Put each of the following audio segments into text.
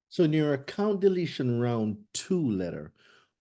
So in your account deletion round 2 letter,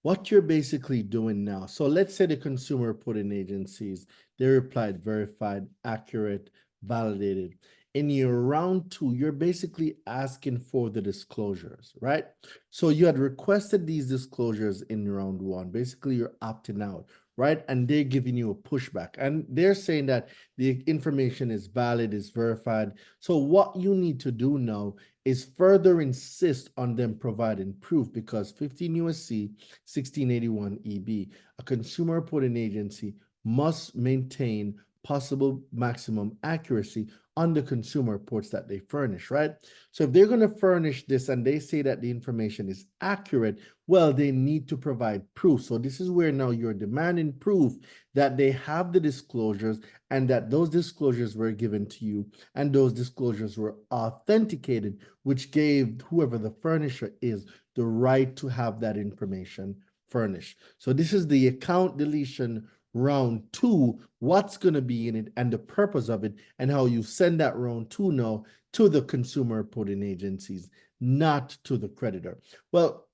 what you're basically doing now. So let's say the consumer reporting agencies, they replied verified, accurate, validated. In your round 2, you're basically asking for the disclosures, right? So you had requested these disclosures in round 1. Basically, you're opting out, right? And they're giving you a pushback. And they're saying that the information is valid, is verified. So what you need to do now is further insist on them providing proof, because 15 USC 1681 EB, a consumer reporting agency must maintain possible maximum accuracy on the consumer reports that they furnish, right? So if they're going to furnish this and they say that the information is accurate, well, they need to provide proof. So this is where now you're demanding proof that they have the disclosures and that those disclosures were given to you and those disclosures were authenticated, which gave whoever the furnisher is the right to have that information furnished. So this is the account deletion round 2, what's going to be in it and the purpose of it, and how you send that round 2 now to the consumer reporting agencies, not to the creditor. Well,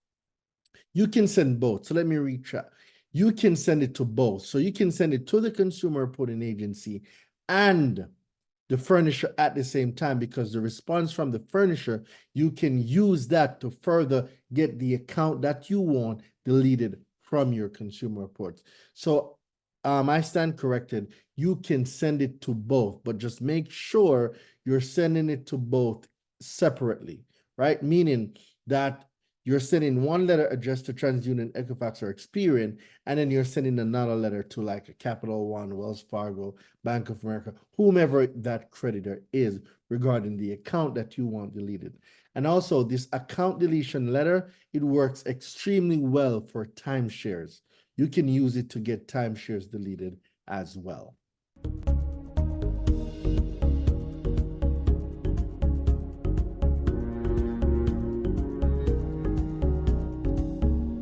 you can send both. So let me retract. You can send it to both. So you can send it to the consumer reporting agency and the furnisher at the same time, because the response from the furnisher, you can use that to further get the account that you want deleted from your consumer reports. So I stand corrected. You can send it to both, but just make sure you're sending it to both separately, right? Meaning that you're sending one letter addressed to TransUnion, Equifax, or Experian, and then you're sending another letter to like a Capital One, Wells Fargo, Bank of America, whomever that creditor is regarding the account that you want deleted. And also this account deletion letter, it works extremely well for timeshares. You can use it to get timeshares deleted as well.